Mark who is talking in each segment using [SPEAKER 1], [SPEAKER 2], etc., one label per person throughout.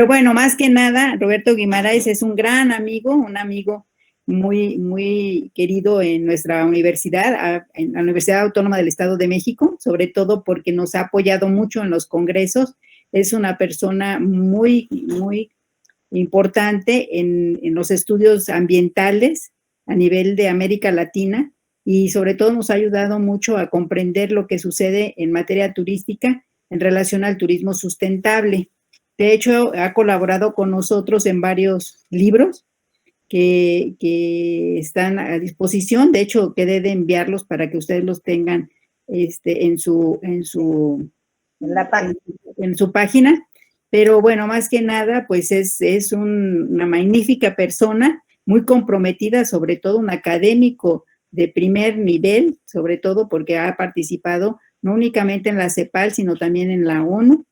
[SPEAKER 1] Pero bueno, más que nada, Roberto Guimarães es un gran amigo, un amigo muy, muy querido en nuestra universidad, en la Universidad Autónoma del Estado de México, sobre todo porque nos ha apoyado mucho en los congresos. Es una persona muy, muy importante en los estudios ambientales a nivel de América Latina y sobre todo nos ha ayudado mucho a comprender lo que sucede en materia turística en relación al turismo sustentable. De hecho, ha colaborado con nosotros en varios libros que están a disposición. De hecho, quedé de enviarlos para que ustedes los tengan en su página. Pero bueno, más que nada, pues es una magnífica persona, muy comprometida, sobre todo un académico de primer nivel, sobre todo porque ha participado no únicamente en la CEPAL, sino también en la ONU,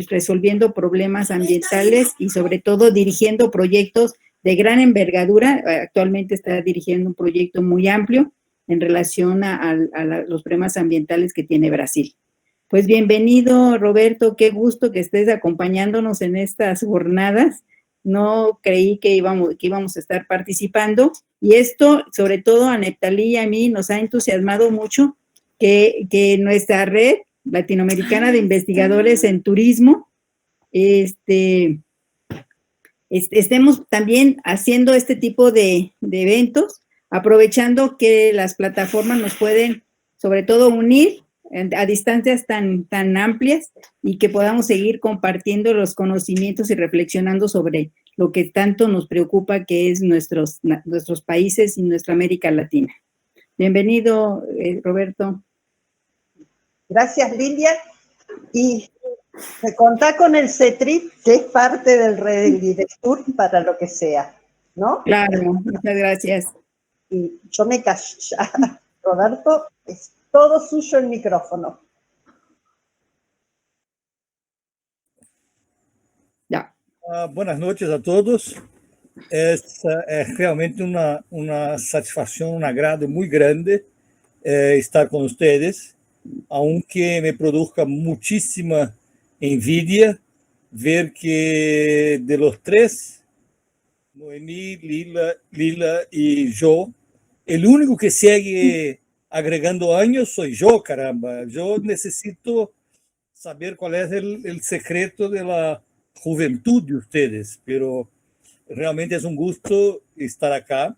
[SPEAKER 1] resolviendo problemas ambientales y sobre todo dirigiendo proyectos de gran envergadura. Actualmente está dirigiendo un proyecto muy amplio en relación a los problemas ambientales que tiene Brasil. Pues bienvenido, Roberto, qué gusto que estés acompañándonos en estas jornadas. No creí que íbamos a estar participando y esto, sobre todo a Neftalí y a mí, nos ha entusiasmado mucho que nuestra red latinoamericana de investigadores en turismo estemos también haciendo este tipo de eventos, aprovechando que las plataformas nos pueden, sobre todo, unir a distancias tan amplias y que podamos seguir compartiendo los conocimientos y reflexionando sobre lo que tanto nos preocupa, que es nuestros países y nuestra América Latina. Bienvenido, Roberto.
[SPEAKER 2] Gracias, Lilia. Y contá con el CETRIP, que es parte del Redestur para lo que sea, ¿no?
[SPEAKER 1] Claro, muchas gracias.
[SPEAKER 2] Y yo me callo ya. Roberto, es todo suyo el micrófono.
[SPEAKER 1] Ya.
[SPEAKER 3] Buenas noches a todos. Es realmente una satisfacción, un agrado muy grande estar con ustedes, aunque me produzca muchísima envidia ver que de los tres, Noemí, Lila y yo, el único que sigue agregando años soy yo, caramba. Yo necesito saber cuál es el secreto de la juventud de ustedes, pero realmente es un gusto estar acá.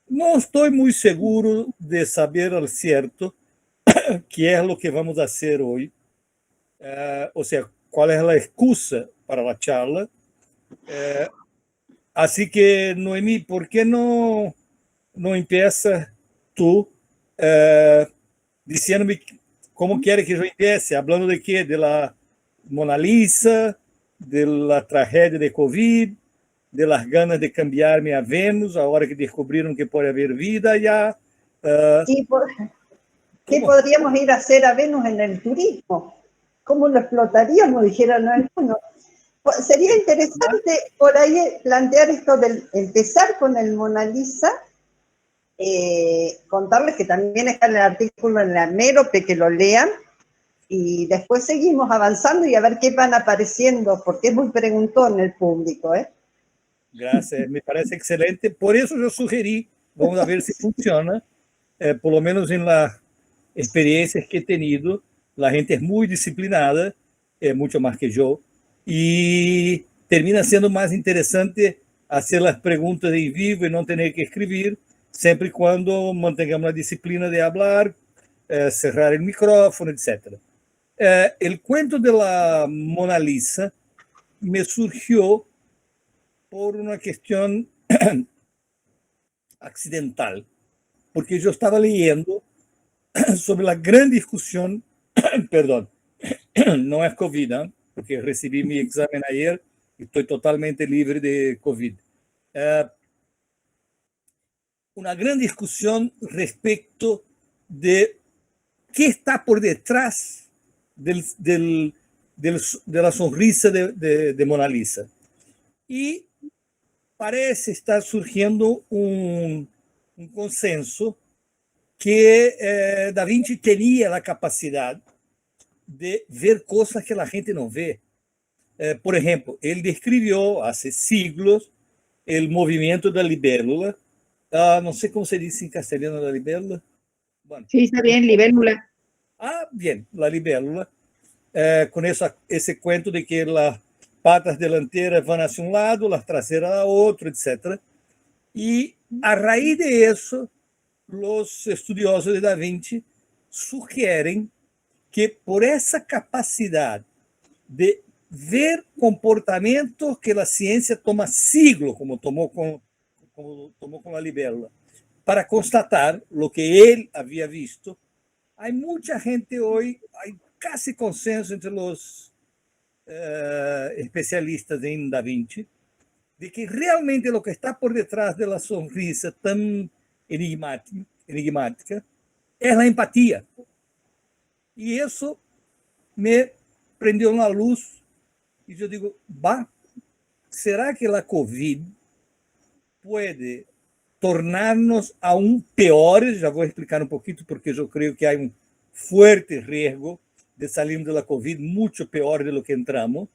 [SPEAKER 3] No estoy muy seguro de saber al cierto qué es lo que vamos a hacer hoy, o sea, cuál es la excusa para la charla. Así que, Noemí, ¿por qué no empiezas tú diciéndome cómo quieres que yo empiece? ¿Hablando de qué? ¿De la Mona Lisa? ¿De la tragedia de COVID? ¿De las ganas de cambiarme a Venus ahora que descubrieron que puede haber vida allá?
[SPEAKER 2] ¿Qué podríamos ir a hacer a Venus en el turismo? ¿Cómo lo explotaríamos? Dijeron algunos. Sería interesante por ahí plantear esto del empezar con el Mona Lisa, contarles que también está en el artículo en la Mérope, que lo lean, y después seguimos avanzando y a ver qué van apareciendo, porque es muy preguntón el público, ¿eh?
[SPEAKER 3] Gracias, me parece excelente. Por eso yo sugerí, vamos a ver si funciona, por lo menos en las experiencias que he tenido, la gente es muy disciplinada, mucho más que yo, y termina siendo más interesante hacer las preguntas en vivo y no tener que escribir, siempre y cuando mantengamos la disciplina de hablar, cerrar el micrófono, etc. El cuento de la Mona Lisa me surgió por una cuestión accidental, porque yo estaba leyendo sobre la gran discusión, perdón, no es COVID, ¿eh? Porque recibí mi examen ayer y estoy totalmente libre de COVID. Una gran discusión respecto de qué está por detrás de la sonrisa de Mona Lisa. Y parece estar surgiendo un consenso que Da Vinci tenía la capacidad de ver cosas que la gente no ve. Por ejemplo, él describió hace siglos el movimiento de la libélula. No sé cómo se dice en castellano la libélula.
[SPEAKER 1] Bueno. Sí, está bien, libélula.
[SPEAKER 3] Bien, la libélula. Con ese cuento de que las patas delanteras van hacia un lado, las traseras a otro, etc. Y a raíz de eso, los estudiosos de Da Vinci sugieren que por esa capacidad de ver comportamientos que la ciencia toma siglos, como tomó con la libélula, para constatar lo que él había visto, hay mucha gente hoy, hay casi consenso entre los especialistas en Da Vinci, de que realmente lo que está por detrás de la sonrisa tan enigmática es la empatía. Y eso me prendió una luz y yo digo, ¿será que la COVID puede tornarnos aún peores? Ya voy a explicar un poquito porque yo creo que hay un fuerte riesgo de salir de la COVID mucho peor de lo que entramos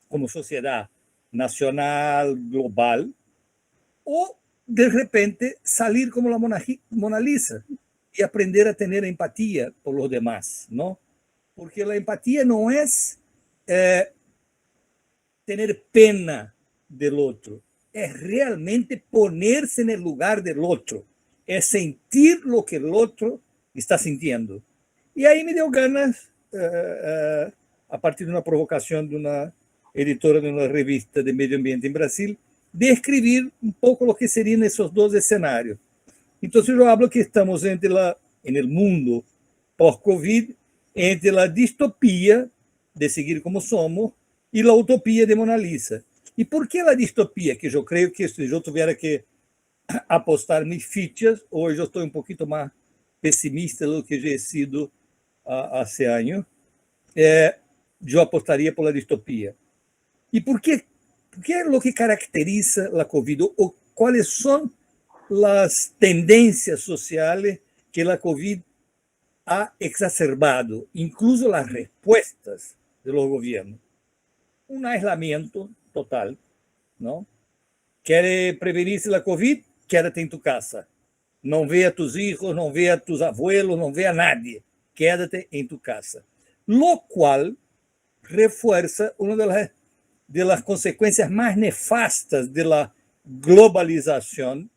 [SPEAKER 3] como sociedad nacional, global, o de repente salir como la Mona Lisa y aprender a tener empatía por los demás, ¿no? Porque la empatía no es tener pena del otro, es realmente ponerse en el lugar del otro, es sentir lo que el otro está sintiendo. Y ahí me dio ganas, a partir de una provocación de una editora de una revista de medio ambiente en Brasil, de escribir un poco lo que serían esos dos escenarios. Entonces yo hablo que estamos en el mundo post-COVID, entre la distopía de seguir como somos y la utopía de Mona Lisa. ¿Y por qué la distopía? Que yo creo que si yo tuviera que apostar mis fichas, hoy yo estoy un poquito más pesimista de lo que yo he sido hace años, yo apostaría por la distopía. ¿Y por qué? ¿Qué es lo que caracteriza la COVID? ¿O cuáles son las tendencias sociales que la COVID ha exacerbado, incluso las respuestas de los gobiernos? Un aislamiento total, ¿no? ¿Quiere prevenirse la COVID? Quédate en tu casa. No ve a tus hijos, no ve a tus abuelos, no ve a nadie. Quédate en tu casa. Lo cual refuerza una de las consecuencias más nefastas de la globalización,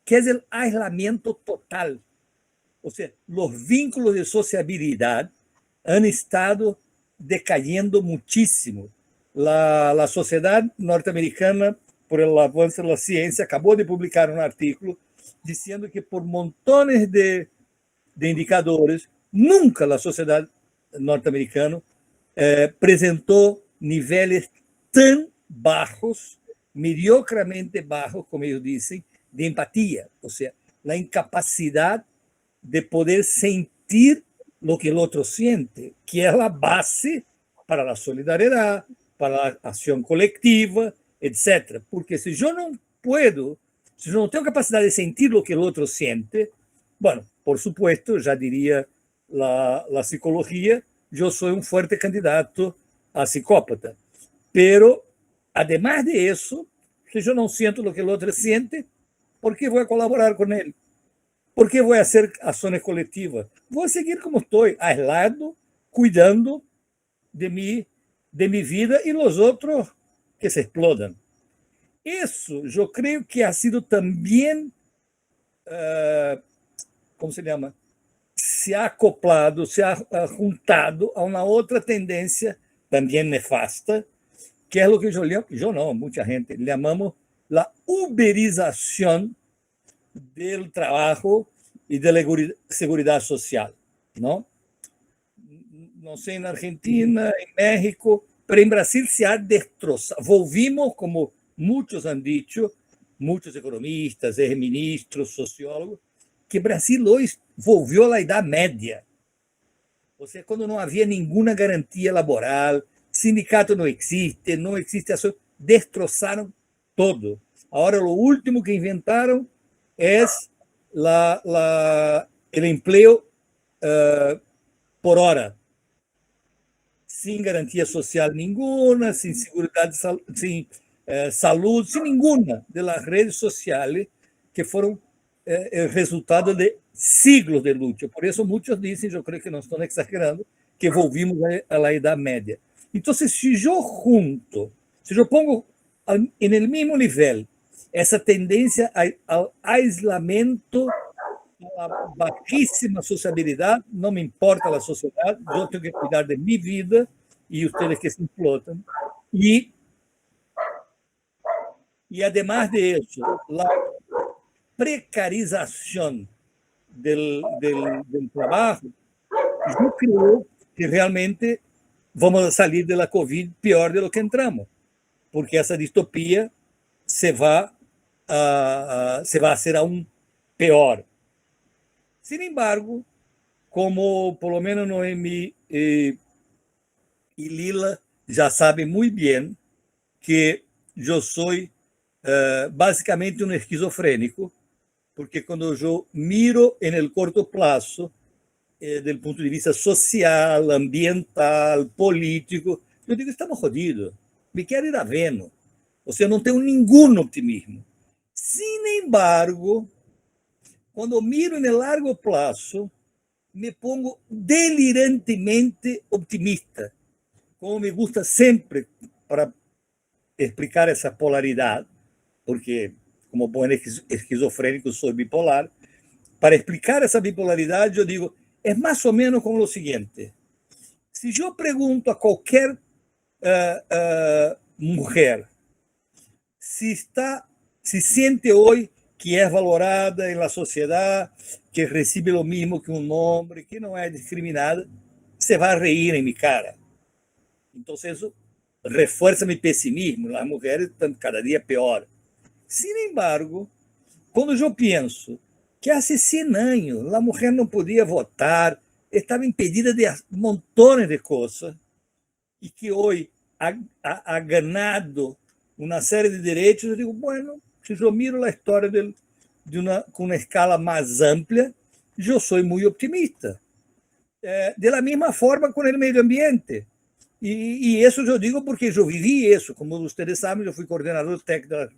[SPEAKER 3] que es el aislamiento total. O sea, los vínculos de sociabilidad han estado decayendo muchísimo. La sociedad norteamericana, por el avance de la ciencia, acabó de publicar un artículo diciendo que por montones de indicadores, nunca la sociedad norteamericana presentó niveles tan bajos, mediocremente bajos, como ellos dicen, de empatía. O sea, la incapacidad de poder sentir lo que el otro siente, que es la base para la solidaridad, para la acción colectiva, etc. Porque si yo no puedo, si yo no tengo capacidad de sentir lo que el otro siente, bueno, por supuesto, ya diría la psicología, yo soy un fuerte candidato a psicópata. Pero, además de eso, si yo no siento lo que el otro siente, ¿por qué voy a colaborar con él? ¿Por qué voy a hacer acciones colectivas? Voy a seguir como estoy, aislado, cuidando de mi vida y los otros que se explodan. Eso yo creo que ha sido también, ¿cómo se llama? Se ha acoplado, se ha juntado a una otra tendencia también nefasta, que es lo que yo no, mucha gente, le llamamos la uberización del trabajo y de la seguridad social, ¿no? No sé, en Argentina, en México, pero en Brasil se ha destrozado. Volvimos, como muchos han dicho, muchos economistas, ministros, sociólogos, que Brasil hoy volvió a la Edad Media. O sea, cuando no había ninguna garantía laboral, sindicato no existe acción, destrozaron todo. Ahora lo último que inventaron es el empleo por hora. sin garantía social ninguna, sin seguridad, sin salud, sin ninguna de las redes sociales que fueron el resultado de siglos de lucha. Por eso muchos dicen, yo creo que no están exagerando, que volvimos a la Edad Media. Entonces, si yo junto, si yo pongo en el mismo nivel essa tendência ao aislamiento, a bajísima sociabilidade, não me importa a sociedade, eu tenho que cuidar de minha vida e vocês que se explotam. E además de isso, a precarização do trabalho, eu creio que realmente vamos sair da Covid pior de lo que entramos, porque essa distopia se vai a ser aún peor. Sin embargo, como por lo menos Noemi y Lila ya saben muy bien que yo soy básicamente un esquizofrénico, porque cuando yo miro en el corto plazo, desde el punto de vista social, ambiental, político, yo digo, estamos jodidos, me quero ir a Vênus. O sea, não tenho nenhum optimismo. Sin embargo, quando miro no largo plazo, me pongo delirantemente optimista, como me gusta sempre para explicar essa polaridade, porque como bom esquizofrênico sou bipolar, para explicar essa bipolaridade eu digo, é mais ou menos como o seguinte, se eu pergunto a qualquer mulher se siente hoje que é valorada na sociedade, que recebe o mesmo que um homem, que não é discriminada, você vai rir em minha cara. Então, isso reforça meu pessimismo. As mulheres estão cada dia pior. Sin embargo, quando eu penso que há 100 anos a mulher não podia votar, estava impedida de montones de coisas, e que hoje ha ganado uma série de direitos, eu digo, bueno, se eu miro a história com uma escala mais ampla, eu sou muito optimista. De la mesma forma com o meio ambiente. E isso eu digo porque eu vivi isso. Como vocês sabem, eu fui coordenador técnico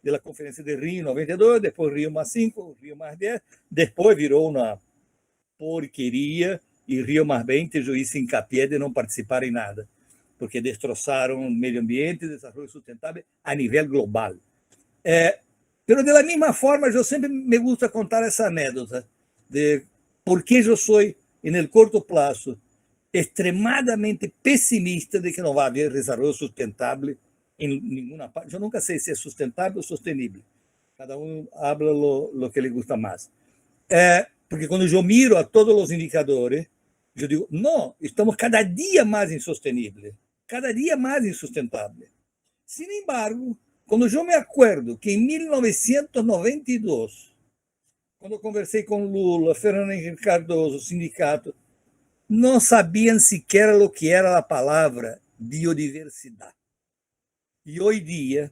[SPEAKER 3] da Conferência de Rio em 92, depois Rio mais 5, Rio mais 10, depois virou uma porqueria, e Rio mais 20 eu hice hincapié de não participar em nada, porque destroçaram o meio ambiente e o desenvolvimento sustentável a nível global. Pero de la mesma forma, eu sempre me gusta contar essa anedota de por que eu sou, no curto prazo, extremadamente pessimista de que não vai haver desenvolvimento sustentável em nenhuma parte. Eu nunca sei se é sustentável ou sostenível. Cada um habla lo que lhe gusta mais. Porque quando eu miro a todos os indicadores, eu digo, não, estamos cada dia mais insosteníveis, cada dia mais insustentáveis. Sin embargo, quando eu me acordo que em 1992, quando eu conversei com Lula, Fernando Henrique Cardoso, o sindicato, não sabiam sequer o que era a palavra biodiversidade. E hoje em dia,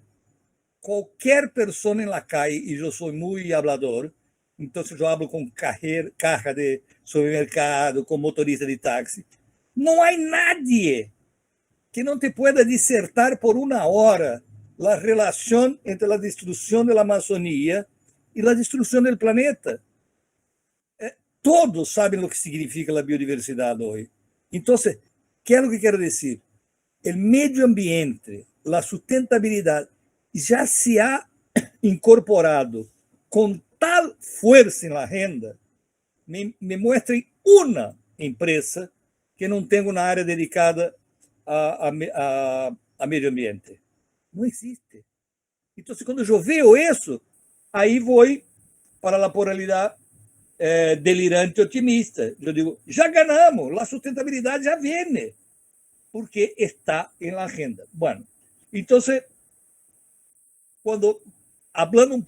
[SPEAKER 3] qualquer pessoa na calle, e eu sou muito hablador, então eu hablo com caja de supermercado, com motorista de táxi, não há nadie que não te pueda dissertar por uma hora a relação entre a destruição da Amazônia e a destruição do planeta. Todos sabem o que significa a biodiversidade hoje. Então, que é o que quero dizer? O meio ambiente, a sustentabilidade, já se ha incorporado com tal força na agenda, me mostrem uma empresa que não tenha uma área dedicada a meio ambiente. Não existe. Então, quando eu vejo isso, aí vou para a pluralidade delirante otimista. Eu digo, já ganhamos, a sustentabilidade já vem, porque está na agenda. Bueno, então, quando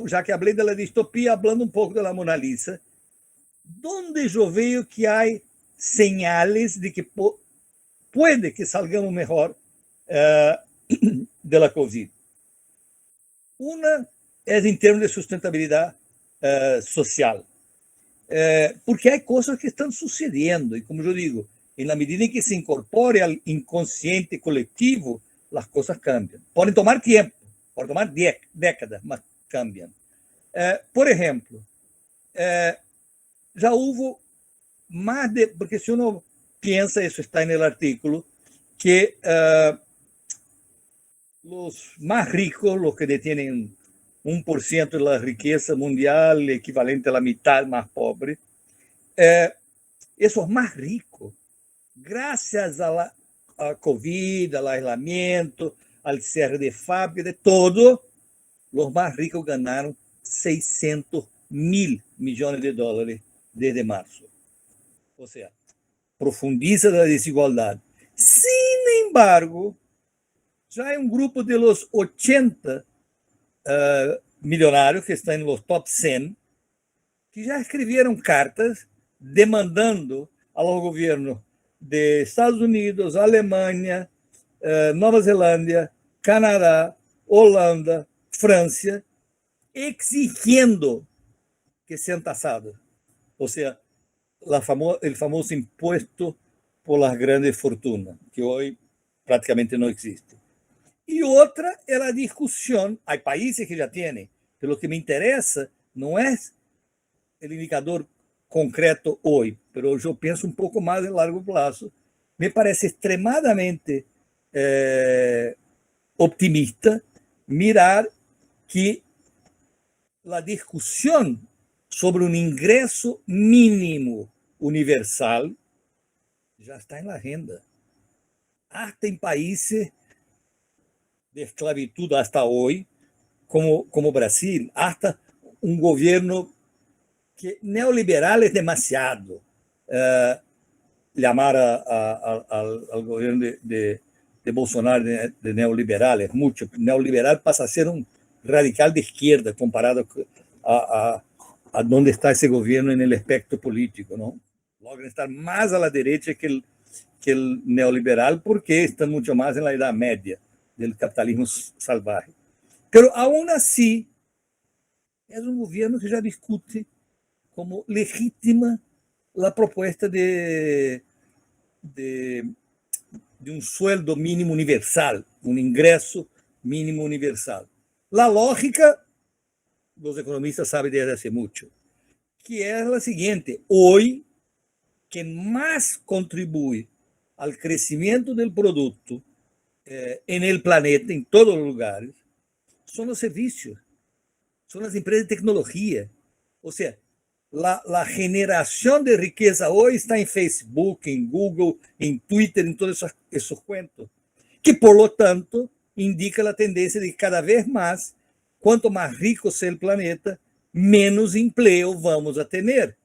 [SPEAKER 3] já que falei da distopia, falando um pouco da Mona Lisa, onde eu vejo que há señales de que pode que salgamos melhor da Covid. Uma é em termos de sustentabilidade social, porque há coisas que estão sucedendo, e como eu digo, En la medida en que se incorpore al inconsciente colectivo, las cosas cambian. Pueden tomar tiempo, pueden tomar décadas, mas cambian. Por ejemplo, ya hubo más de, porque si uno piensa, eso está en el artículo, que los más ricos, los que detienen 1% de la riqueza mundial, equivalente a la mitad más pobre, esos más ricos, gracias a la COVID, al aislamiento, al cierre de fábrica, de todo, los más ricos ganaron 600 mil millones de dólares desde marzo. O sea, profundiza la desigualdad. Sin embargo, ya hay un grupo de los 80 millonarios que están en los top 100 que ya escribieron cartas demandando a los gobiernos de Estados Unidos, Alemania, Nueva Zelanda, Canadá, Holanda, Francia, exigiendo que sean tasados. O sea, el famoso impuesto por las grandes fortunas, que hoy prácticamente no existe. Y otra es la discusión, hay países que ya tienen, pero lo que me interesa no es el indicador concreto hoy, pero yo pienso un poco más de largo plazo. Me parece extremadamente optimista mirar que la discusión sobre un ingreso mínimo universal ya está en la agenda. Hasta en países de esclavitud hasta hoy, como Brasil, hasta un gobierno que neoliberal es demasiado. Llamar al gobierno de Bolsonaro de neoliberal es mucho. Neoliberal pasa a ser un radical de izquierda comparado a donde está ese gobierno en el espectro político, ¿no? Logran estar más a la derecha que el neoliberal porque están mucho más en la Edad Media del capitalismo salvaje. Pero aún así, es un gobierno que ya discute como legítima la propuesta de un sueldo mínimo universal, un ingreso mínimo universal. La lógica, los economistas saben desde hace mucho, que es la siguiente: hoy, quien más contribuye al crecimiento del producto en el planeta, en todos los lugares, son los servicios, son las empresas de tecnología. O sea, la generación de riqueza hoy está en Facebook, en Google, en Twitter, en todos esos cuentos, que por lo tanto indica la tendencia de que cada vez más, cuanto más rico sea el planeta, menos empleo vamos a tener.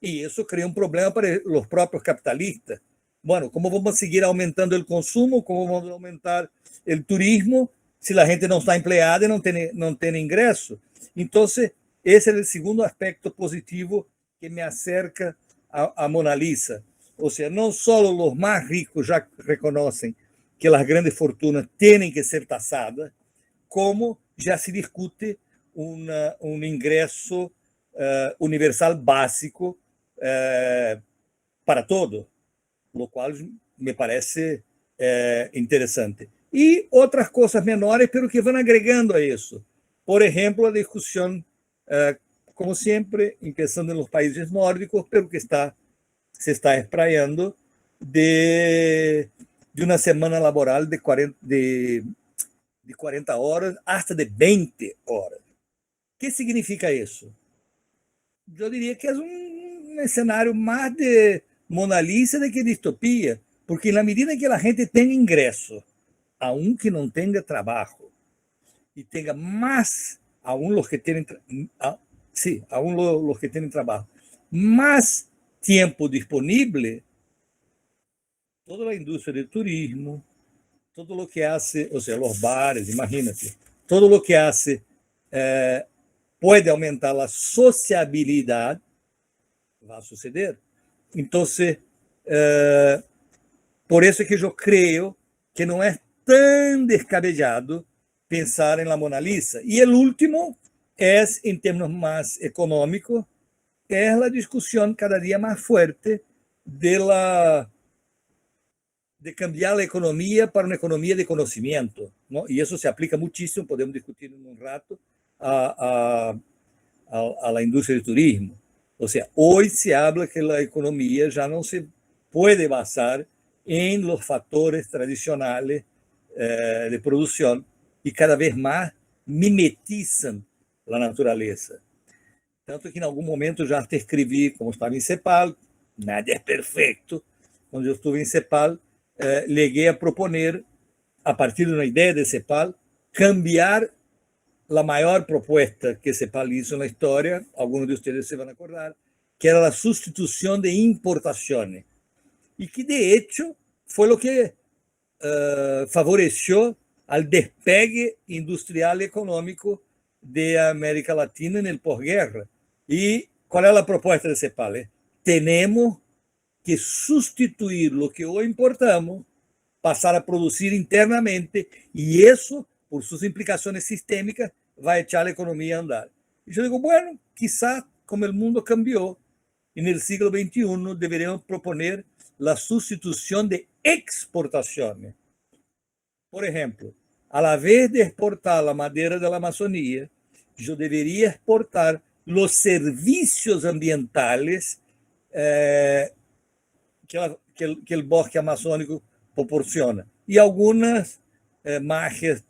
[SPEAKER 3] Y eso crea un problema para los propios capitalistas. Bueno, ¿cómo vamos a seguir aumentando el consumo? ¿Cómo vamos a aumentar el turismo si la gente no está empleada y no tiene ingreso? Entonces, ese es el segundo aspecto positivo que me acerca a Mona Lisa. O sea, no solo los más ricos ya reconocen que las grandes fortunas tienen que ser tasadas, como ya se discute un ingreso universal básico para todos, lo cual me parece interesante. Y otras cosas menores, pero que van agregando a eso. Por ejemplo, la discusión, como siempre, empezando en los países nórdicos, pero que se está espraiando de una semana laboral de 40 horas hasta de 20 horas. ¿Qué significa eso? Yo diría que es un escenario más de Mona Lisa de que distopía, porque en la medida en que la gente tenga ingreso, aunque no tenga trabajo, y tenga más, aún los que tienen, aún los que tienen trabajo, más tiempo disponible, toda la industria del turismo, todo lo que hace, o sea, los bares, imagínate, todo lo que hace puede aumentar la sociabilidad, va a suceder. Entonces, por eso es que yo creo que no es tan descabellado pensar en la Mona Lisa. Y el último es, en términos más económicos, es la discusión cada día más fuerte de la de cambiar la economía para una economía de conocimiento, ¿no? Y eso se aplica muchísimo, podemos discutir en un rato, a la industria del turismo. O sea, hoy se habla que la economía ya no se puede basar en los factores tradicionales de producción y cada vez más mimetizan la naturaleza. Tanto que em algum momento já te escrevi, como estava em CEPAL, nada é perfeito. Quando eu estive em CEPAL, cheguei a proponer, a partir de uma ideia de CEPAL, cambiar a maior proposta que CEPAL hizo na história, alguns de vocês se vão acordar, que era a substituição de importações. E que, de hecho, foi o que favoreceu al despegue industrial e econômico de América Latina no pós-guerra. E qual é a proposta de CEPAL? Temos que substituir o que hoje importamos, passar a produzir internamente, e isso, por suas implicações sistêmicas, vai echar a economia a andar. E eu digo, bueno, quizá, como o mundo cambiou, e no século XXI deveríamos proponer a substituição de exportações. Por exemplo, a la vez de exportar a madeira da Amazônia, eu deveria exportar os serviços ambientales que o bosque amazônico proporciona. E algumas magias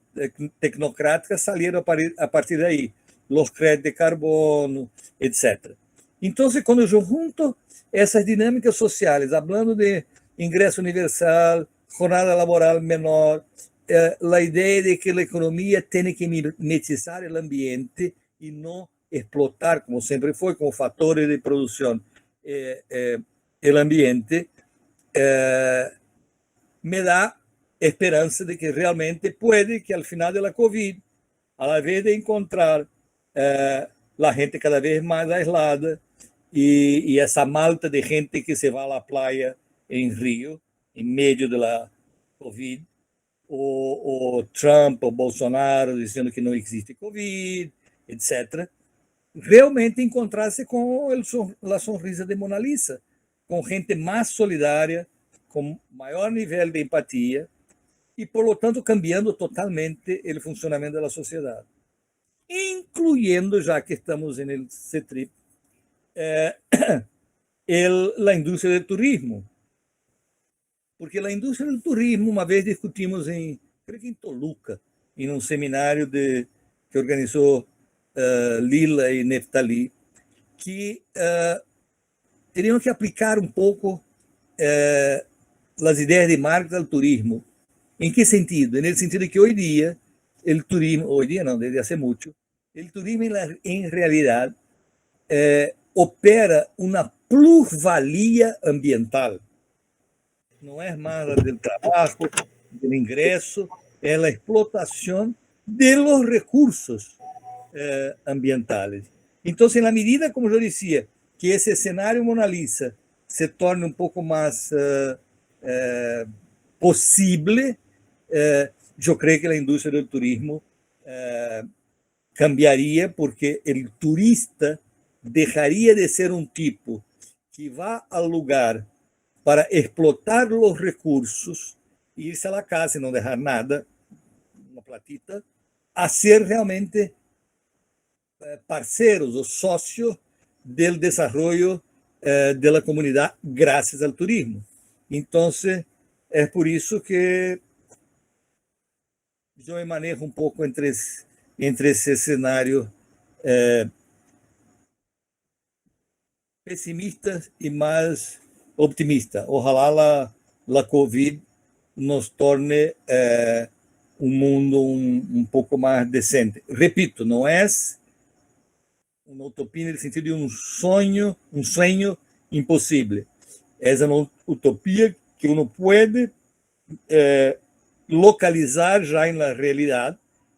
[SPEAKER 3] tecnocráticas saíram a partir daí, os créditos de carbono, etc. Então, quando eu junto essas dinâmicas sociais, falando de ingresso universal, jornada laboral menor, a ideia de que a economia tem que mimetizar o ambiente e não explotar, como sempre foi, como fatores de produção, o ambiente, me dá esperança de que realmente pode que, al final da Covid, a la vez de encontrar a gente cada vez mais aislada e essa malta de gente que se vai à praia em Rio, em meio da Covid, o Trump, o Bolsonaro dizendo que não existe Covid, etc., realmente encontrar-se com a sonrisa de Mona Lisa, com gente mais solidária, com maior nível de empatia e, por lo tanto, cambiando totalmente o funcionamento da sociedade, incluindo, já que estamos no CETRIP, a indústria do turismo. Porque a indústria do turismo, uma vez discutimos creio que em Toluca, em um seminário que organizou Lila e Neftali, que teriam que aplicar um pouco as ideias de marketing ao turismo. Em que sentido? No sentido de que hoje dia, o turismo, hoje dia não, desde há muito, o turismo em realidade opera uma plusvalia ambiental. Não é mais do trabalho, do ingresso, é a explotação de los recursos ambientales. Então, na medida, como eu dizia, que esse cenário Mona Lisa se torne um pouco mais possível, eu creio que a indústria do turismo cambiaria, porque o turista deixaria de ser um tipo que vá ao lugar para explotar os recursos, irse a la casa e não deixar nada, uma platita, a ser realmente parceiros ou sócios do desenvolvimento da comunidade graças ao turismo. Então, é por isso que eu me manejo um pouco entre esse cenário pessimista e mais optimista. Ojalá a Covid nos torne um mundo um pouco mais decente. Repito, não é uma utopia no sentido de um sonho impossível. É uma utopia que uno pode localizar já na realidade,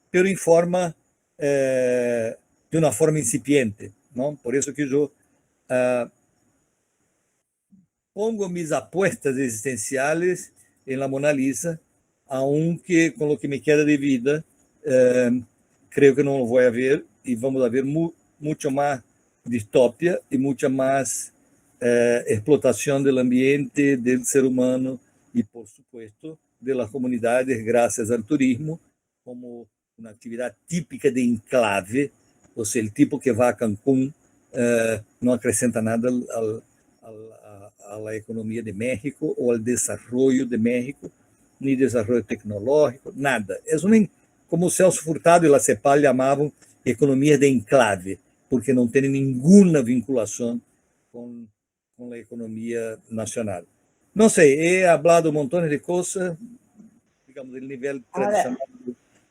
[SPEAKER 3] pero em forma de uma forma incipiente, não? Por isso que eu pongo mis apuestas existenciales en la Mona Lisa, aunque con lo que me queda de vida, creo que no lo voy a ver y vamos a ver mucho más distopia y mucha más explotación del ambiente, del ser humano y, por supuesto, de las comunidades gracias al turismo como una actividad típica de enclave, o sea, el tipo que va a Cancún no acrescenta nada a la economía de México o al desarrollo de México, ni desarrollo tecnológico, nada. Es una, como o Celso Furtado e la CEPAL llamavam, economia de enclave, porque não tem nenhuma vinculação com a economia nacional. Não sei, he hablado un montón de cosas, digamos, del nivel tradicional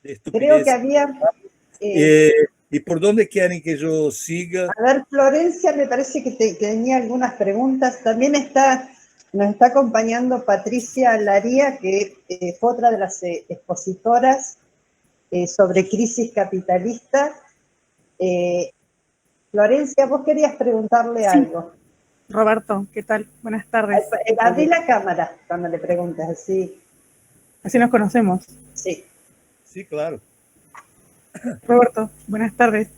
[SPEAKER 3] de estupidez.
[SPEAKER 2] Creo que había...
[SPEAKER 3] ¿Y por dónde quieren que yo siga?
[SPEAKER 2] A ver, Florencia, me parece que tenía algunas preguntas. También nos está acompañando Patricia Laría, que fue otra de las expositoras sobre crisis capitalista. Florencia, vos querías preguntarle algo.
[SPEAKER 4] Roberto, ¿qué tal? Buenas tardes.
[SPEAKER 2] Abrí la cámara cuando le preguntas, así.
[SPEAKER 4] Así nos conocemos.
[SPEAKER 2] Sí.
[SPEAKER 3] Sí, claro.
[SPEAKER 4] Roberto, buenas tardes.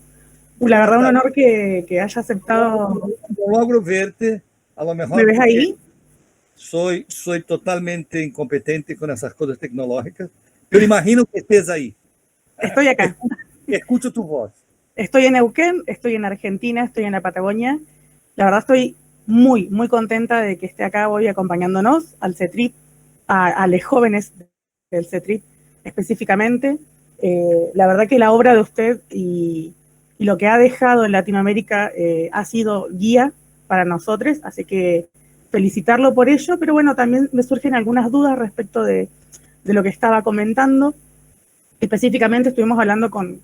[SPEAKER 4] La verdad, un honor que haya aceptado.
[SPEAKER 3] No logro verte, a lo mejor.
[SPEAKER 4] ¿Me ves ahí?
[SPEAKER 3] Soy totalmente incompetente con esas cosas tecnológicas, pero imagino que estés ahí.
[SPEAKER 4] Estoy acá.
[SPEAKER 3] Escucho tu voz.
[SPEAKER 4] Estoy en Neuquén, estoy en Argentina, estoy en la Patagonia. La verdad estoy muy, muy contenta de que esté acá hoy acompañándonos al CETRIP, a los jóvenes del CETRIP específicamente. La verdad que la obra de usted y lo que ha dejado en Latinoamérica ha sido guía para nosotros, así que felicitarlo por ello, pero bueno, también me surgen algunas dudas respecto de lo que estaba comentando. Específicamente estuvimos hablando con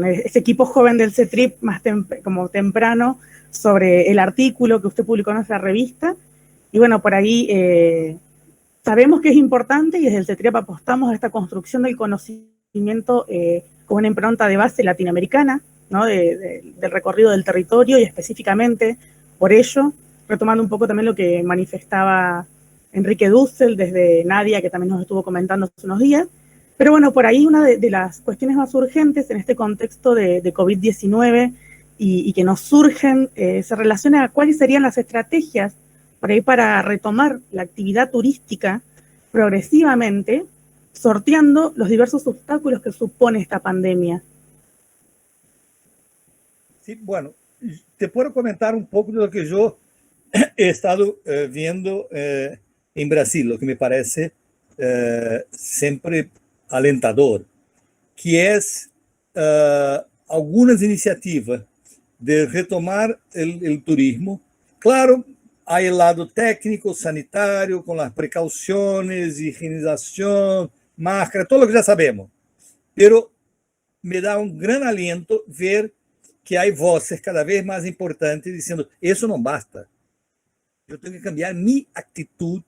[SPEAKER 4] ese equipo joven del CETRIP más como temprano sobre el artículo que usted publicó en nuestra revista, y bueno, por ahí sabemos que es importante y desde el CETRIP apostamos a esta construcción del conocimiento con una impronta de base latinoamericana, ¿no? Del recorrido del territorio, y específicamente por ello, retomando un poco también lo que manifestaba Enrique Dussel desde Nadia, que también nos estuvo comentando hace unos días. Pero bueno, por ahí una de las cuestiones más urgentes en este contexto de COVID-19 y que nos surgen se relaciona a cuáles serían las estrategias por ahí para retomar la actividad turística progresivamente, sorteando los diversos obstáculos que supone esta pandemia.
[SPEAKER 3] Sí, bueno, te puedo comentar un poco de lo que yo he estado viendo en Brasil, lo que me parece siempre alentador, que es algunas iniciativas de retomar el turismo. Claro, hay el lado técnico, sanitario, con las precauciones, higienización, máscara, todo lo que ya sabemos. Pero me da un gran aliento ver que hay voces cada vez más importantes diciendo, eso no basta. Yo tengo que cambiar mi actitud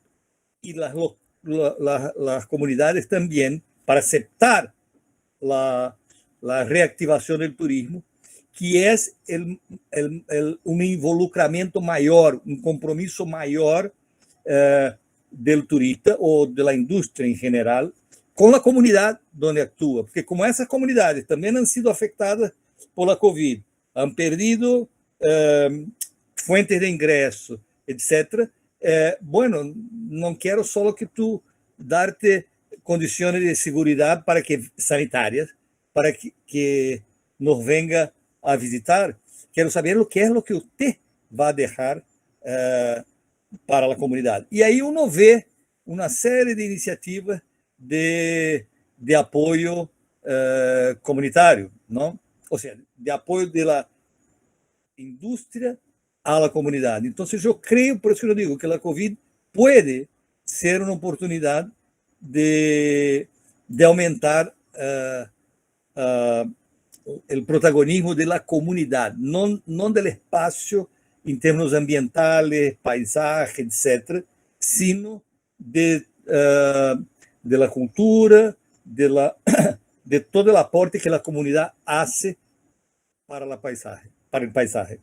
[SPEAKER 3] y las comunidades también para aceptar la reactivación del turismo, que es un involucramiento mayor, un compromiso mayor del turista o de la industria en general con la comunidad donde actúa. Porque como esas comunidades también han sido afectadas por la COVID, han perdido fuentes de ingreso, etc., bueno, no quiero solo que tú darte condiciones de seguridad sanitarias para que nos venga a visitar. Quiero saber lo que es lo que usted va a dejar para la comunidad. Y ahí uno ve una serie de iniciativas de apoyo comunitario, ¿no? O sea, de apoyo de la industria a la comunidad. Entonces yo creo, por eso yo digo, que la COVID puede ser una oportunidad de aumentar el protagonismo de la comunidad, no del espacio en términos ambientales, paisaje, etc., sino de la cultura, de todo el aporte que la comunidad hace para el paisaje.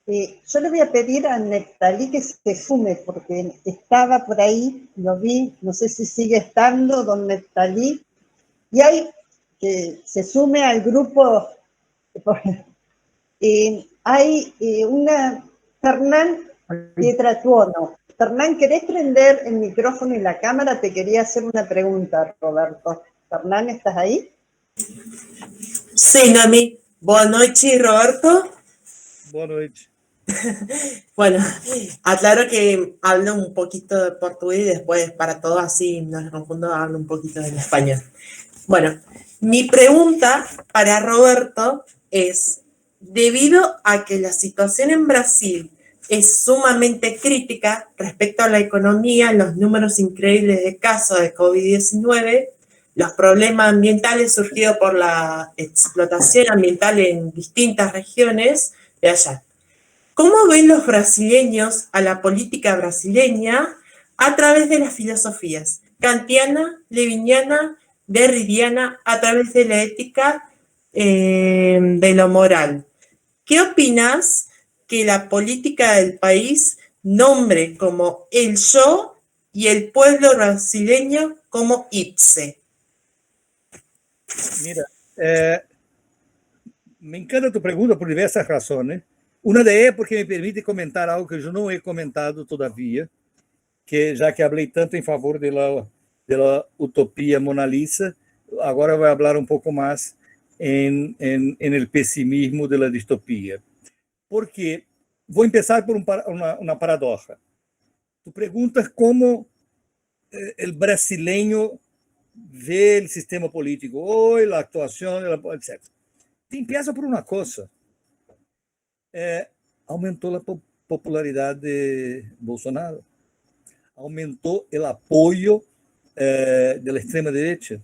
[SPEAKER 2] Yo le voy a pedir a Neftalí que se sume, porque estaba por ahí, lo vi, no sé si sigue estando don Neftalí, y hay que se sume al grupo. Hay Fernán Pietra Tuono. Fernán, ¿querés prender el micrófono y la cámara? Te quería hacer una pregunta, Roberto. Fernán, ¿estás ahí?
[SPEAKER 5] Sim, Nami. Boa noite, Roberto.
[SPEAKER 3] Boa noite.
[SPEAKER 5] Bueno, aclaro que hablo un poquito de portugués y después para todos así no les confundo, hablo un poquito de español. Bueno, mi pregunta para Roberto es, debido a que la situación en Brasil es sumamente crítica respecto a la economía, los números increíbles de casos de COVID-19, los problemas ambientales surgidos por la explotación ambiental en distintas regiones de allá. ¿Cómo ven los brasileños a la política brasileña a través de las filosofías kantiana, leviniana, derridiana, a través de la ética de lo moral? ¿Qué opinas que la política del país nombre como el yo y el pueblo brasileño como ipse?
[SPEAKER 3] Mira, me encanta tu pergunta por diversas razões. Uma delas é porque me permite comentar algo que eu não he comentado todavia, que já que falei tanto em favor da utopia Mona Lisa, agora vou falar um pouco mais em el pessimismo da distopia. Porque vou começar por uma paradoxa. Tu perguntas como o brasileiro vê o sistema político hoje, a atuação, etc. Empieza por uma coisa. Aumentou a popularidade de Bolsonaro, aumentou o apoio da extrema-direita.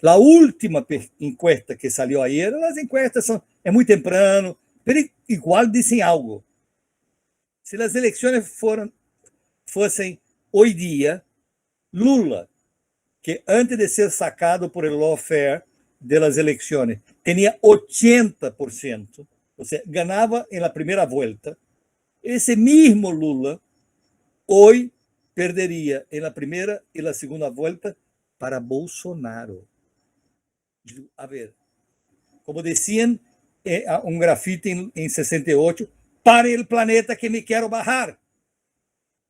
[SPEAKER 3] A última encuesta que saiu ayer, as encuestas é muito temprano, mas igual dizem algo. Se as eleições fossem hoje dia, Lula, que antes de ser sacado por el lawfare das eleições, tinha 80%, ou seja, ganhava na primeira volta, esse mesmo Lula hoje perderia na primeira e na segunda volta para Bolsonaro. A ver, como diziam um grafite em 68, para o planeta que me quero barrar.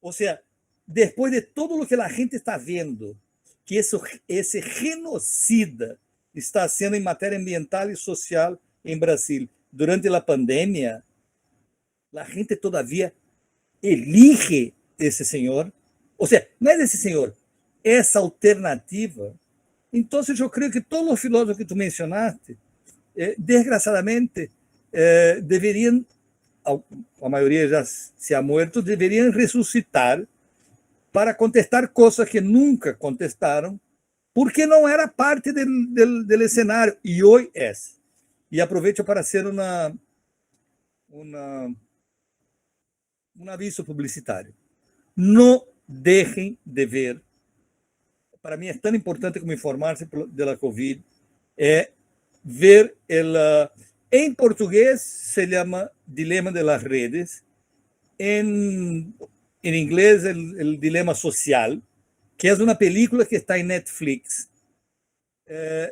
[SPEAKER 3] Ou seja, depois de tudo o que a gente está vendo, que esse genocida está sendo em matéria ambiental e social em Brasil durante a pandemia, a gente todavia elige esse senhor, ou seja, não é esse senhor, essa alternativa. Então, eu creio que todos os filósofos que tu mencionaste, desgraçadamente, deveriam, a maioria já se ha muerto, deveriam ressuscitar para contestar coisas que nunca contestaram, porque não era parte do cenário, e hoje é. E aproveito para ser um aviso publicitário. Não deixem de ver. Para mim é tão importante como informar-se da Covid, ver em português se chama Dilema de las Redes, em inglês o Dilema Social, que é uma película que está em Netflix.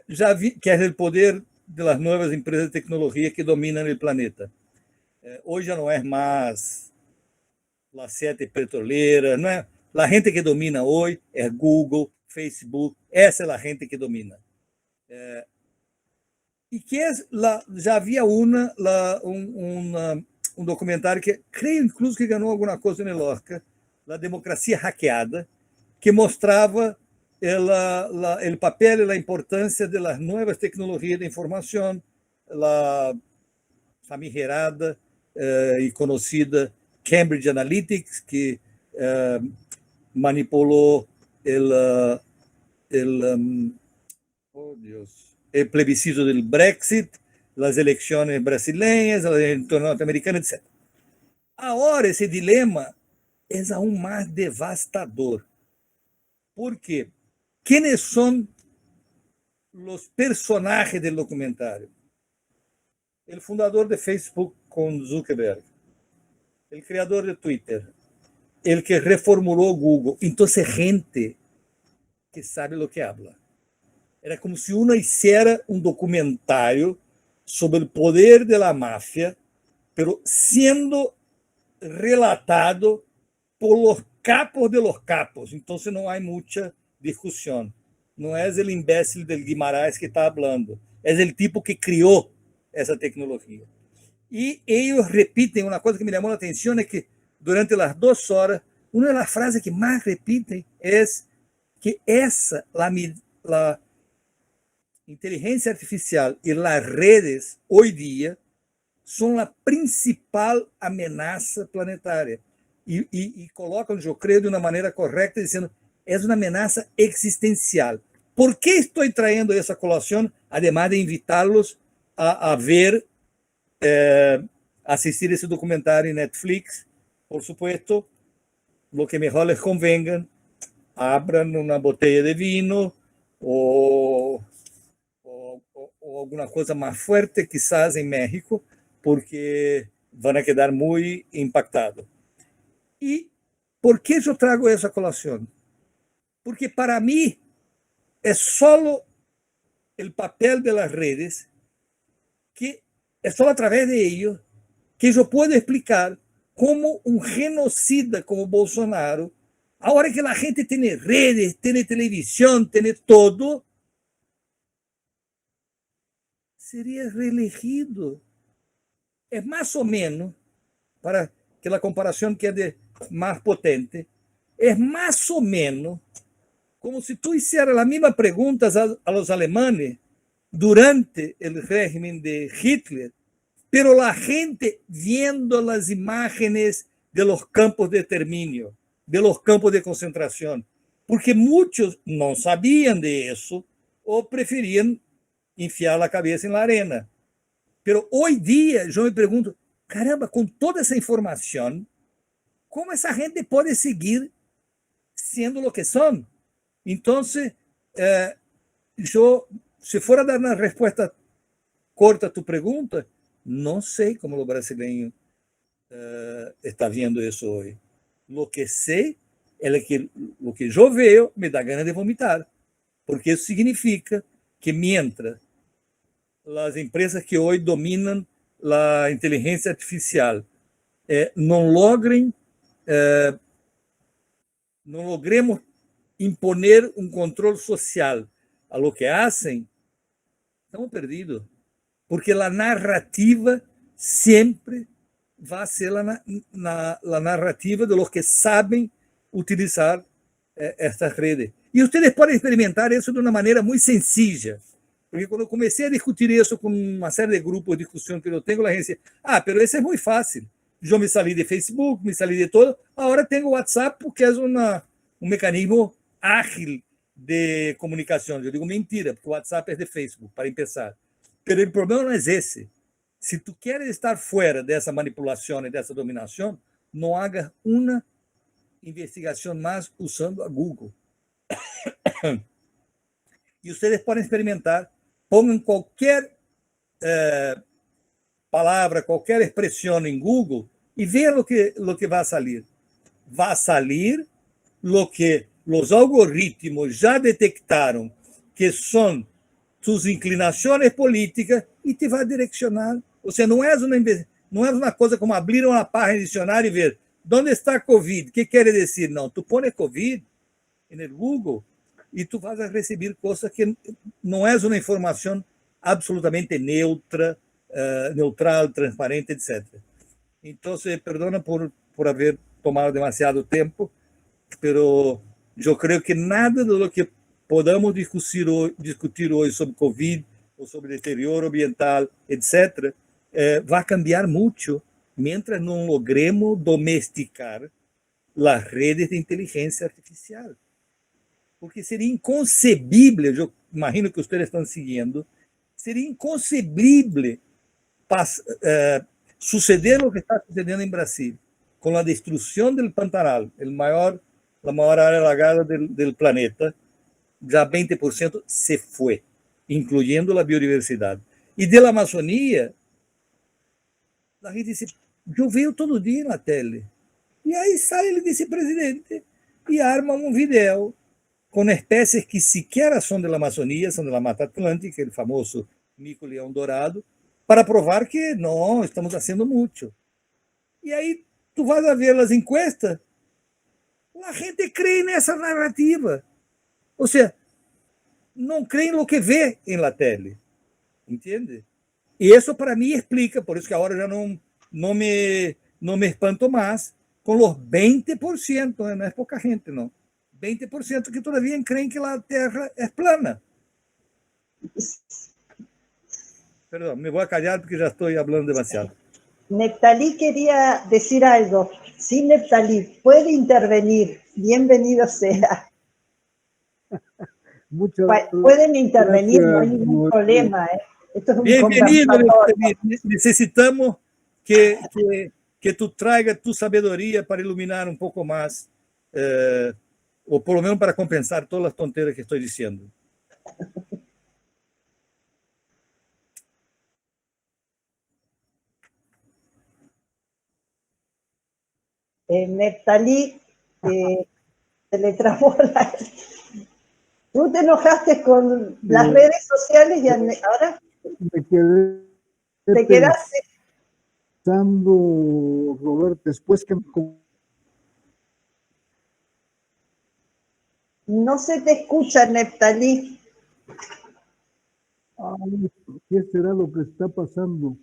[SPEAKER 3] Já vi que é o poder das novas empresas de tecnologia que dominam o planeta. Hoje já não é mais as 7 petroleiras, não é? A gente que domina hoje é Google, Facebook, essa é a gente que domina. E que já havia um documentário que creio incluso que ganhou alguma coisa no Oscar, La Democracia Hackeada, que mostrava o papel e a importância das novas tecnologias de informação, a famigerada e conhecida Cambridge Analytics, que manipulou o plebiscito do Brexit, as eleições brasileiras, as eleições norte-americanas, etc. Agora, esse dilema é aún mais devastador. Por quê? Quem são os personagens do documentário? O fundador de Facebook com Zuckerberg, o criador de Twitter, o que reformulou Google. Então, é gente que sabe o que habla. Era como se uno hiciera um documentário sobre o poder da máfia, pero sendo relatado por los capos de los capos. Entonces no hay mucha discusión. No es el imbécil del Guimarães que está hablando, es el tipo que crió esa tecnología. Y ellos repiten una cosa que me llamó la atención, es que durante las 2 horas, una de las frases que más repiten es que la inteligencia artificial y las redes hoy día son la principal amenaza planetaria. Y colocam, eu creio, de uma maneira correta, dizendo é uma ameaça existencial. ¿Por que estou trayendo essa colação, además de invitá-los a ver, assistir esse documentário em Netflix? Por supuesto, lo que mejor les convenga, abran uma botella de vino ou alguma coisa mais forte, quizás em México, porque vão a quedar muito impactados. E por que eu trago essa colação? Porque para mim é só o papel das redes, que é só através de ellos que eu posso explicar como um genocida como Bolsonaro, a hora que a gente tem redes, tem televisão, tem todo, seria reelegido. É mais ou menos, para que a comparação quede mais potente, é mais ou menos como se tu hicieras as mesmas perguntas a los alemanes durante o régimen de Hitler, pero la gente viendo las imágenes de los campos de exterminio, de los campos de concentración, porque muchos no sabían de eso o preferían enfiar la cabeza en la arena. Pero hoy día yo me pregunto, caramba, con toda esa información, ¿cómo esa gente puede seguir siendo lo que son? Entonces, yo, si fuera a dar una respuesta corta a tu pregunta, no sé cómo los brasileños están viendo eso hoy. Lo que sé es que lo que yo veo me da ganas de vomitar, porque eso significa que mientras las empresas que hoy dominan la inteligencia artificial no logremos imponer un control social a lo que hacen, estamos perdidos. Porque la narrativa siempre va a ser la narrativa de los que saben utilizar estas redes. Y ustedes pueden experimentar eso de una manera muy sencilla. Porque quando eu comecei a discutir isso com uma série de grupos de discussão que eu tenho, a gente disse, pero isso é muito fácil. Eu me saí de Facebook, me saí de todo, agora tenho WhatsApp porque é um mecanismo ágil de comunicação. Eu digo mentira, porque o WhatsApp é de Facebook, para começar. Mas o problema não é esse. Se tu queres estar fora dessa manipulação e dessa dominação, não haga uma investigação mais usando a Google. E vocês podem experimentar. Pongan qualquer palavra, qualquer expressão em Google e veja lo que vai sair. Vai sair lo que os algoritmos já detectaram que são suas inclinações políticas e te vai direcionar. Ou seja, não é uma coisa como abrir uma página de dicionário e ver onde está Covid, o que quer dizer. Não, tu põe Covid no Google e tu vas a receber coisas que não é uma informação absolutamente neutra, neutral, transparente, etc. Então, perdona por haver tomado demasiado tempo, pero eu creio que nada do que podamos discutir hoje sobre Covid ou sobre deterioro ambiental, etc., vai cambiar muito mientras não logremos domesticar as redes de inteligência artificial. Porque seria inconcebível, eu imagino que vocês estão seguindo, seria inconcebível suceder o que está sucedendo em Brasil, com a destruição do Pantanal, a maior área alagada do planeta, já 20% se foi, incluindo a biodiversidade. E da Amazônia, a gente disse, eu vejo todo dia na tele. E aí sai ele vice-presidente e arma um vídeo com espécies que sequer são da Amazônia, são da Mata Atlântica, o famoso mico-leão dourado, para provar que não, estamos fazendo muito. E aí tú vas a ver las encuestas, la gente cree en esa narrativa. O sea, no cree en lo que ve en la tele. ¿Entiende? Y eso para mí explica, por eso que ahora ya no me espanto más con los 20%, no es poca gente, no. 20% que todavía creen que la Tierra es plana. Perdón, me voy a callar porque ya estoy hablando demasiado.
[SPEAKER 2] Neftalí quería decir algo. Sí, Neftalí, puede intervenir. Bienvenido sea. Pueden intervenir,
[SPEAKER 6] gracias,
[SPEAKER 2] no hay ningún problema. Esto es un
[SPEAKER 3] Bienvenido,
[SPEAKER 2] conversatorio.
[SPEAKER 3] necesitamos que tú traigas tu sabiduría para iluminar un poco más, o por lo menos para compensar todas las tonteras que estoy diciendo.
[SPEAKER 2] Neftalí, se le trabó la... Tú te enojaste con las redes sociales y ahora
[SPEAKER 6] Me quedé
[SPEAKER 2] te quedaste.
[SPEAKER 6] pensando, Robert, después que
[SPEAKER 2] No se te escucha, Neftalí.
[SPEAKER 6] ay, ¿qué será lo que está pasando?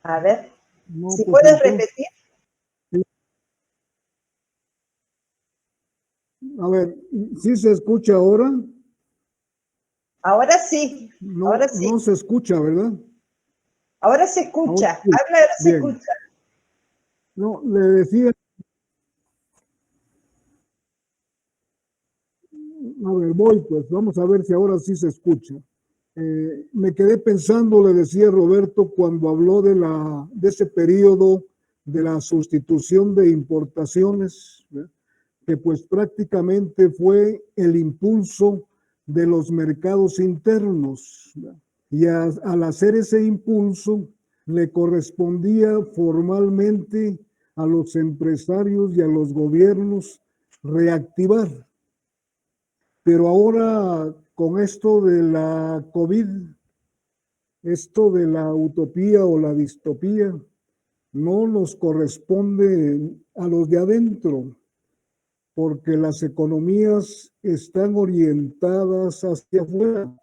[SPEAKER 2] A ver,
[SPEAKER 6] No,
[SPEAKER 2] si
[SPEAKER 6] pues
[SPEAKER 2] puedes
[SPEAKER 6] entonces,
[SPEAKER 2] repetir.
[SPEAKER 6] a ver, ¿sí se escucha ahora?
[SPEAKER 2] Ahora sí,
[SPEAKER 6] No,
[SPEAKER 2] ahora sí.
[SPEAKER 6] no se escucha, ¿verdad?
[SPEAKER 2] Ahora se escucha.
[SPEAKER 6] Ahora sí.
[SPEAKER 2] Habla, ahora se
[SPEAKER 6] Bien.
[SPEAKER 2] escucha.
[SPEAKER 6] No, le decía, a ver, voy, pues vamos a ver si ahora sí se escucha. Me quedé pensando, le decía Roberto, cuando habló de ese periodo de la sustitución de importaciones, ¿verdad? Que pues prácticamente fue el impulso de los mercados internos, ¿verdad? Y al hacer ese impulso le correspondía formalmente a los empresarios y a los gobiernos reactivar. Pero ahora con esto de la COVID, esto de la utopía o la distopía, no nos corresponde a los de adentro, porque las economías están orientadas hacia afuera.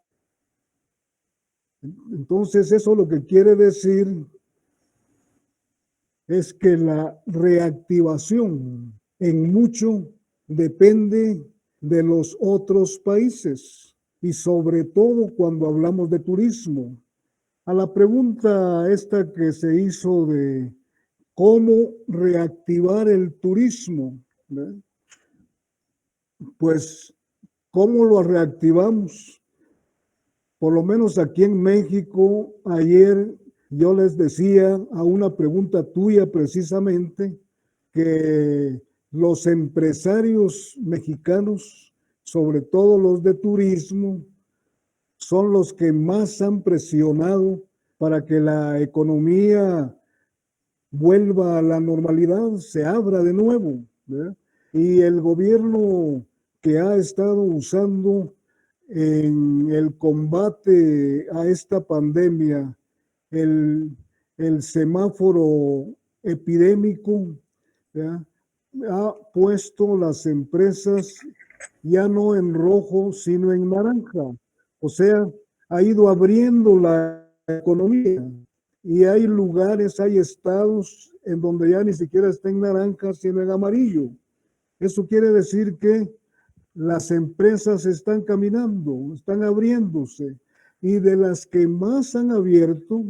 [SPEAKER 6] Entonces, eso lo que quiere decir es que la reactivación en mucho depende de los otros países y sobre todo cuando hablamos de turismo. A la pregunta esta que se hizo de cómo reactivar el turismo, ¿verdad? Pues, ¿cómo lo reactivamos? Por lo menos aquí en México, ayer yo les decía a una pregunta tuya precisamente que los empresarios mexicanos, sobre todo los de turismo, son los que más han presionado para que la economía vuelva a la normalidad, se abra de nuevo, ¿verdad? Y el gobierno que ha estado usando en el combate a esta pandemia el semáforo epidémico, ¿verdad? Ha puesto las empresas ya no en rojo, sino en naranja. O sea, ha ido abriendo la economía y hay lugares, hay estados en donde ya ni siquiera está en naranja, sino en amarillo. Eso quiere decir que las empresas están caminando, están abriéndose y de las que más han abierto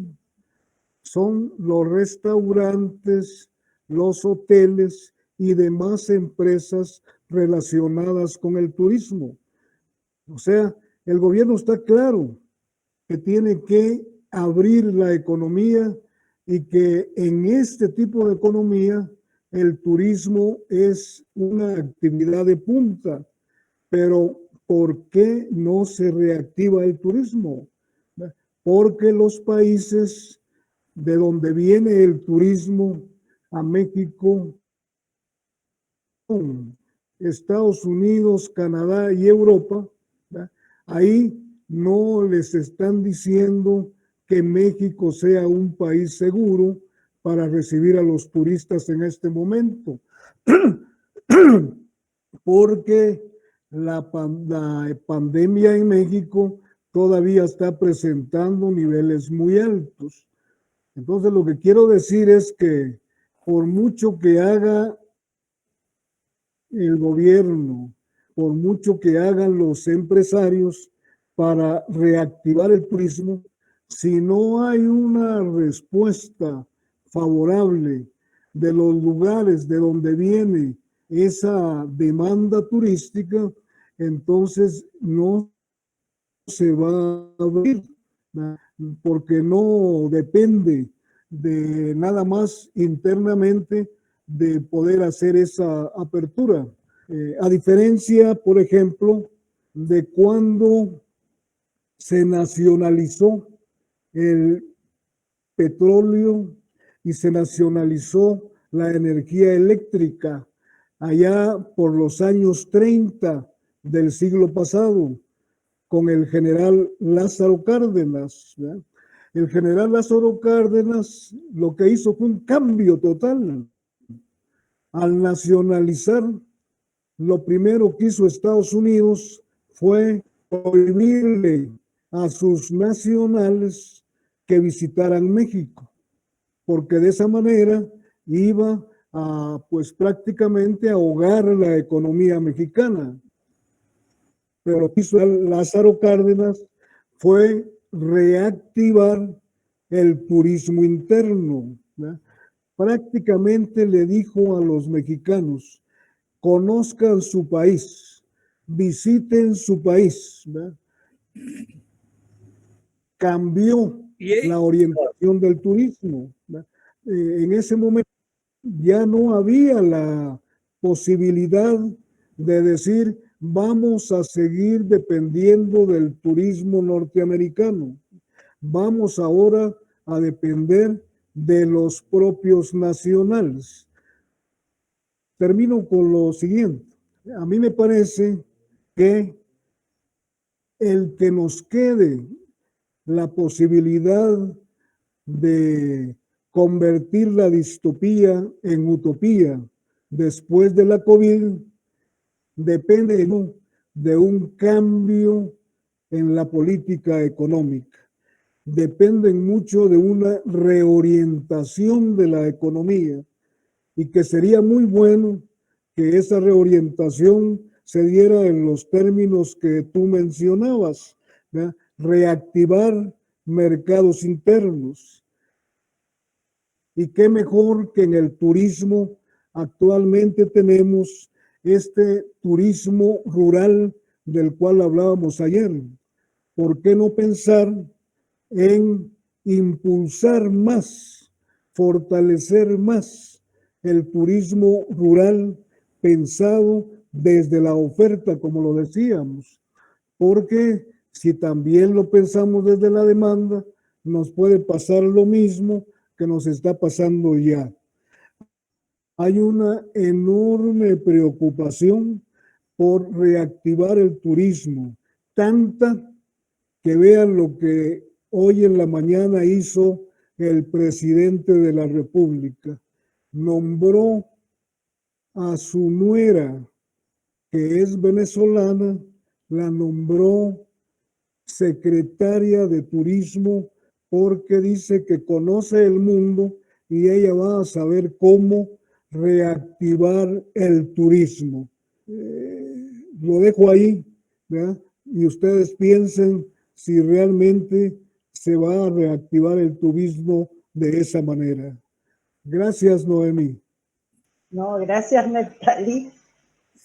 [SPEAKER 6] son los restaurantes, los hoteles y demás empresas relacionadas con el turismo. O sea, el gobierno está claro que tiene que abrir la economía y que en este tipo de economía el turismo es una actividad de punta. Pero ¿por qué no se reactiva el turismo? Porque los países de donde viene el turismo a México, Estados Unidos, Canadá y Europa, ¿verdad? Ahí no les están diciendo que México sea un país seguro, para recibir a los turistas en este momento, porque la pandemia en México todavía está presentando niveles muy altos. Entonces, lo que quiero decir es que por mucho que haga el gobierno, por mucho que hagan los empresarios para reactivar el turismo, si no hay una respuesta favorable de los lugares de donde viene esa demanda turística, entonces no se va a abrir, porque no depende de nada más internamente de poder hacer esa apertura. A diferencia, por ejemplo, de cuando se nacionalizó el petróleo y se nacionalizó la energía eléctrica allá por los años 30 del siglo pasado, con el general Lázaro Cárdenas, ¿verdad? El general Lázaro Cárdenas lo que hizo fue un cambio total. Al nacionalizar, lo primero que hizo Estados Unidos fue prohibirle a sus nacionales que visitaran México, porque de esa manera iba a, pues prácticamente ahogar la economía mexicana. Pero lo que hizo Lázaro Cárdenas fue reactivar el turismo interno, ¿verdad? Prácticamente le dijo a los mexicanos: conozcan su país, visiten su país, ¿verdad? Cambió la orientación del turismo, ¿verdad? En ese momento ya no había la posibilidad de decir vamos a seguir dependiendo del turismo norteamericano, vamos ahora a depender de los propios nacionales. Termino con lo siguiente. A mí me parece que el que nos quede la posibilidad de convertir la distopía en utopía después de la COVID depende de un cambio en la política económica. Dependen mucho de una reorientación de la economía, y que sería muy bueno que esa reorientación se diera en los términos que tú mencionabas, ¿verdad? Reactivar mercados internos. Y qué mejor que en el turismo actualmente tenemos este turismo rural del cual hablábamos ayer. ¿Por qué no pensar en impulsar más, fortalecer más el turismo rural pensado desde la oferta, como lo decíamos? Porque si también lo pensamos desde la demanda, nos puede pasar lo mismo que nos está pasando ya. Hay una enorme preocupación por reactivar el turismo, tanta que vean lo que hoy en la mañana hizo el presidente de la República. Nombró a su nuera, que es venezolana, la nombró secretaria de turismo, porque dice que conoce el mundo y ella va a saber cómo reactivar el turismo. Lo dejo ahí, ¿verdad? Y ustedes piensen si realmente se va a reactivar el turismo de esa manera. Gracias, Noemí.
[SPEAKER 2] No, gracias, Neftalí.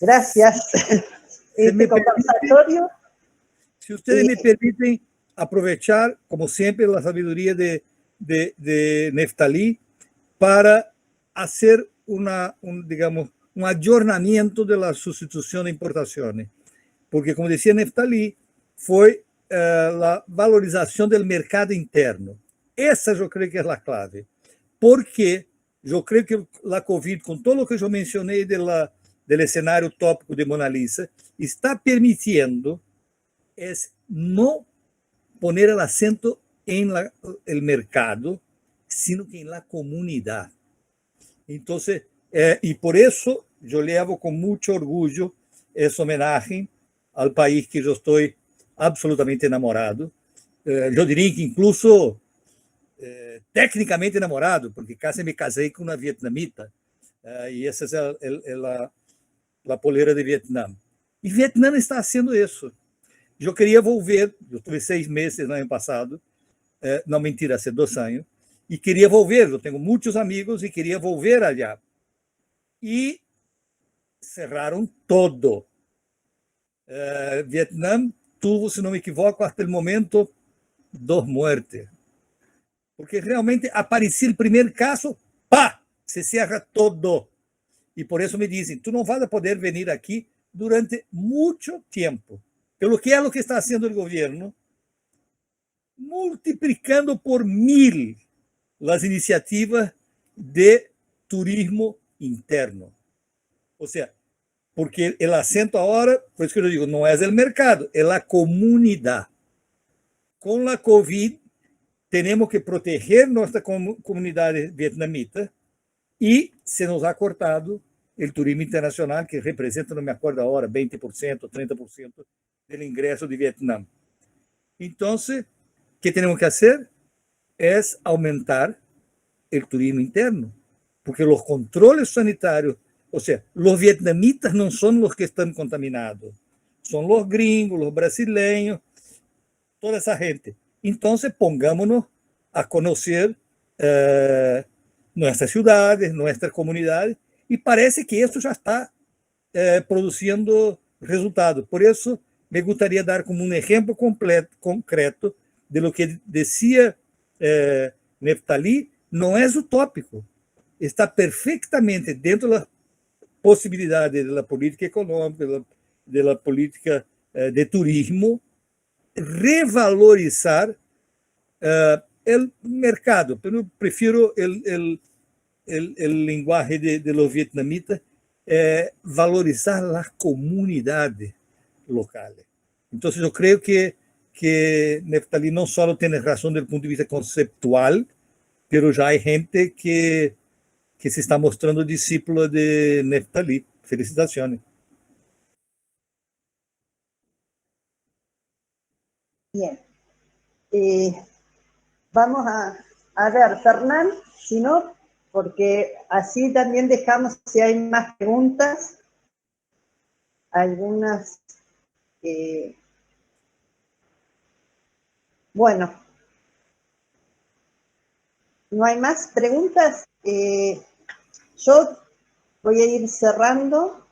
[SPEAKER 2] Gracias. Este conversatorio.
[SPEAKER 3] Si ustedes me permiten aprovechar, como siempre, la sabiduría de Neftalí para hacer un ayornamiento de la sustitución de importaciones. Porque, como decía Neftalí, fue la valorización del mercado interno. Esa yo creo que es la clave. Porque yo creo que la COVID, con todo lo que yo mencioné del escenario tópico de Mona Lisa, está permitiendo es no poner el acento en el mercado, sino que en la comunidad. Entonces, y por eso yo levo con mucho orgullo ese homenaje al país que yo estoy absolutamente enamorado. Yo diría que incluso técnicamente enamorado, porque casi me casé con una vietnamita, y esa es la polera de Vietnam. Y Vietnam está haciendo eso. Yo quería volver, yo estuve 6 meses el año pasado, no mentira, hace 2 años, y quería volver, yo tengo muchos amigos y quería volver allá. Y cerraron todo. Vietnam tuvo, si no me equivoco, hasta el momento 2 muertes. Porque realmente apareció el primer caso, ¡pá! Se cierra todo. Y por eso me dicen, tú no vas a poder venir aquí durante mucho tiempo. Pero ¿qué es lo que está haciendo el gobierno? Multiplicando por 1000 las iniciativas de turismo interno. O sea, porque el acento ahora, por eso que yo digo, no es el mercado, es la comunidad. Con la COVID, tenemos que proteger nuestra comunidad vietnamita y se nos ha cortado el turismo internacional, que representa, no me acuerdo ahora, 20%, 30% del ingreso de Vietnam. Entonces, ¿qué tenemos que hacer? Es aumentar el turismo interno, porque los controles sanitarios, o sea, los vietnamitas no son los que están contaminados, son los gringos, los brasileños, toda esa gente. Entonces, pongámonos a conocer nuestras ciudades, nuestras comunidades, y parece que esto ya está produciendo resultados. Por eso, me gustaría dar como un ejemplo concreto de lo que decía Neftali, no es utópico, está perfectamente dentro de las posibilidades de la política económica, de la política de turismo, revalorizar el mercado. Pero yo prefiero el lenguaje de los vietnamitas, valorizar las comunidades locales. Entonces, yo creo que Neftali no solo tiene razón desde el punto de vista conceptual, pero ya hay gente que se está mostrando discípulo de Neftali. Felicitaciones.
[SPEAKER 2] Bien. Vamos a ver, Fernán, si no, porque así también dejamos, si hay más preguntas, algunas. Bueno, no hay más preguntas. Yo voy a ir cerrando.